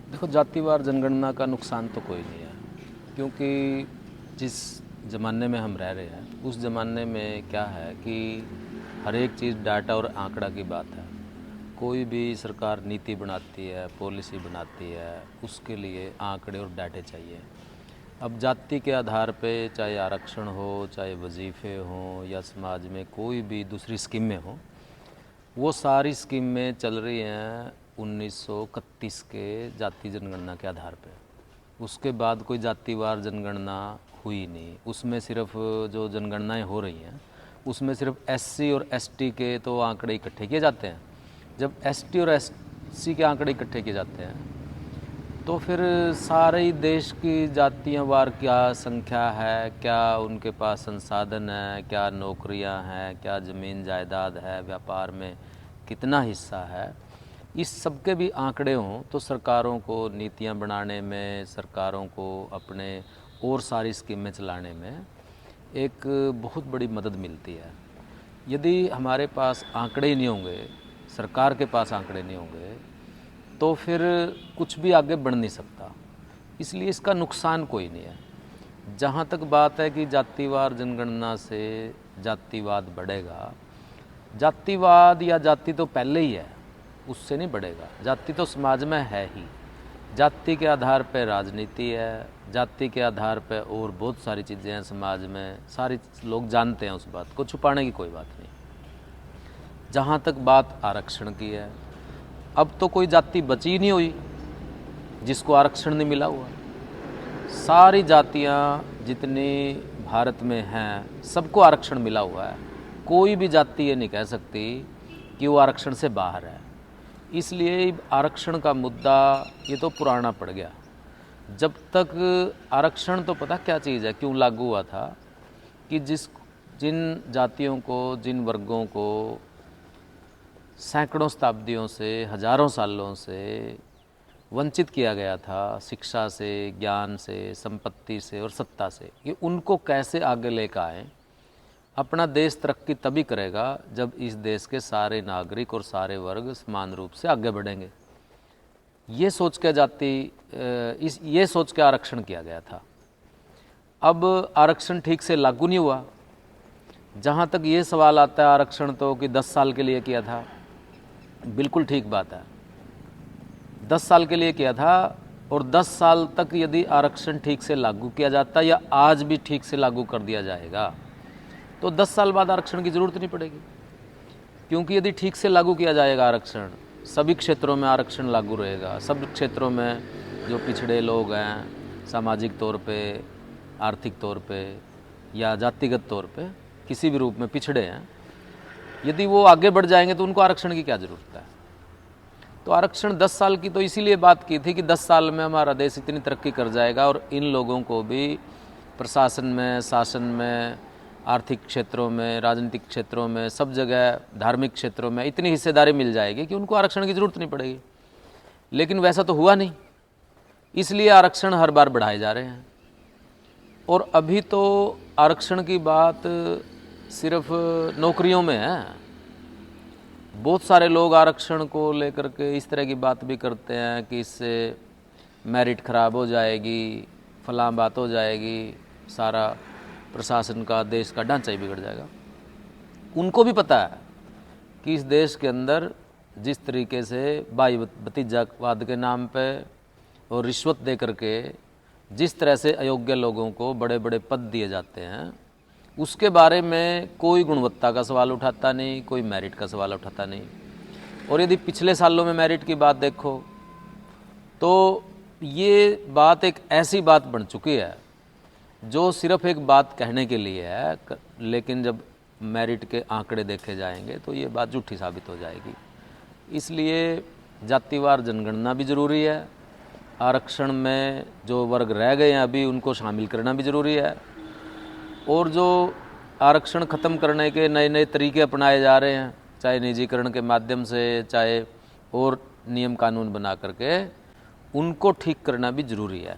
देखो, जातिवार जनगणना का नुकसान तो कोई नहीं है, क्योंकि जिस ज़माने में हम रह रहे हैं उस ज़माने में क्या है कि हर एक चीज़ डाटा और आंकड़ा की बात है। कोई भी सरकार नीति बनाती है, पॉलिसी बनाती है, उसके लिए आंकड़े और डाटे चाहिए। अब जाति के आधार पे चाहे आरक्षण हो, चाहे वजीफ़े हों या समाज में कोई भी दूसरी स्कीमें हों, वो सारी स्कीमें चल रही हैं 1931 के जाति जनगणना के आधार पे। उसके बाद कोई जातिवार जनगणना हुई नहीं। उसमें सिर्फ जो जनगणनाएं हो रही हैं उसमें सिर्फ एससी और एसटी के तो आंकड़े इकट्ठे किए जाते हैं। जब एसटी और एससी के आंकड़े इकट्ठे किए जाते हैं तो फिर सारे ही देश की जातियां वार क्या संख्या है, क्या उनके पास संसाधन है, क्या नौकरियां हैं, क्या ज़मीन जायदाद है, व्यापार में कितना हिस्सा है, इस सब के भी आंकड़े हों तो सरकारों को नीतियां बनाने में, सरकारों को अपने और सारी स्कीमें चलाने में एक बहुत बड़ी मदद मिलती है। यदि हमारे पास आंकड़े ही नहीं होंगे, सरकार के पास आंकड़े नहीं होंगे, तो फिर कुछ भी आगे बढ़ नहीं सकता। इसलिए इसका नुकसान कोई नहीं है। जहाँ तक बात है कि जातिवार जनगणना से जातिवाद बढ़ेगा, जातिवाद या जाति तो पहले ही है, उससे नहीं बढ़ेगा। जाति तो समाज में है ही। जाति के आधार पर राजनीति है, जाति के आधार पर और बहुत सारी चीज़ें हैं समाज में, सारी लोग जानते हैं, उस बात को छुपाने की कोई बात नहीं। जहाँ तक बात आरक्षण की है, अब तो कोई जाति बची नहीं हुई जिसको आरक्षण नहीं मिला हुआ। सारी जातियाँ जितनी भारत में हैं सबको आरक्षण मिला हुआ है। कोई भी जाति ये नहीं कह सकती कि वो आरक्षण से बाहर है। इसलिए आरक्षण का मुद्दा ये तो पुराना पड़ गया। जब तक आरक्षण तो पता क्या चीज़ है, क्यों लागू हुआ था कि जिन जातियों को, जिन वर्गों को सैकड़ों शताब्दियों से, हजारों सालों से वंचित किया गया था शिक्षा से, ज्ञान से, संपत्ति से और सत्ता से, कि उनको कैसे आगे लेकर आएँ। अपना देश तरक्की तभी करेगा जब इस देश के सारे नागरिक और सारे वर्ग समान रूप से आगे बढ़ेंगे। ये सोच के आरक्षण किया गया था। अब आरक्षण ठीक से लागू नहीं हुआ। जहाँ तक ये सवाल आता है आरक्षण तो कि 10 साल के लिए किया था, बिल्कुल ठीक बात है, 10 साल के लिए किया था। और 10 साल तक यदि आरक्षण ठीक से लागू किया जाता या आज भी ठीक से लागू कर दिया जाएगा तो 10 साल बाद आरक्षण की ज़रूरत नहीं पड़ेगी। क्योंकि यदि ठीक से लागू किया जाएगा आरक्षण, सभी क्षेत्रों में आरक्षण लागू रहेगा। सब क्षेत्रों में जो पिछड़े लोग हैं, सामाजिक तौर पे, आर्थिक तौर पे या जातिगत तौर पे किसी भी रूप में पिछड़े हैं, यदि वो आगे बढ़ जाएंगे तो उनको आरक्षण की क्या ज़रूरत है। तो आरक्षण 10 साल की तो इसीलिए बात की थी कि 10 साल में हमारा देश इतनी तरक्की कर जाएगा और इन लोगों को भी प्रशासन में, शासन में, आर्थिक क्षेत्रों में, राजनीतिक क्षेत्रों में, सब जगह, धार्मिक क्षेत्रों में इतनी हिस्सेदारी मिल जाएगी कि उनको आरक्षण की ज़रूरत नहीं पड़ेगी। लेकिन वैसा तो हुआ नहीं, इसलिए आरक्षण हर बार बढ़ाए जा रहे हैं। और अभी तो आरक्षण की बात सिर्फ नौकरियों में है। बहुत सारे लोग आरक्षण को लेकर के इस तरह की बात भी करते हैं कि इससे मेरिट ख़राब हो जाएगी, फलां बात हो जाएगी, सारा प्रशासन का, देश का ढांचा ही बिगड़ जाएगा। उनको भी पता है कि इस देश के अंदर जिस तरीके से भाई भतीजावाद के नाम पे और रिश्वत दे करके जिस तरह से अयोग्य लोगों को बड़े बड़े पद दिए जाते हैं, उसके बारे में कोई गुणवत्ता का सवाल उठाता नहीं, कोई मेरिट का सवाल उठाता नहीं। और यदि पिछले सालों में मेरिट की बात देखो तो ये बात एक ऐसी बात बन चुकी है जो सिर्फ एक बात कहने के लिए है, लेकिन जब मेरिट के आंकड़े देखे जाएंगे तो ये बात झूठी साबित हो जाएगी। इसलिए जातिवार जनगणना भी ज़रूरी है। आरक्षण में जो वर्ग रह गए हैं अभी उनको शामिल करना भी ज़रूरी है। और जो आरक्षण ख़त्म करने के नए नए तरीके अपनाए जा रहे हैं, चाहे निजीकरण के माध्यम से, चाहे और नियम कानून बना करके, उनको ठीक करना भी ज़रूरी है।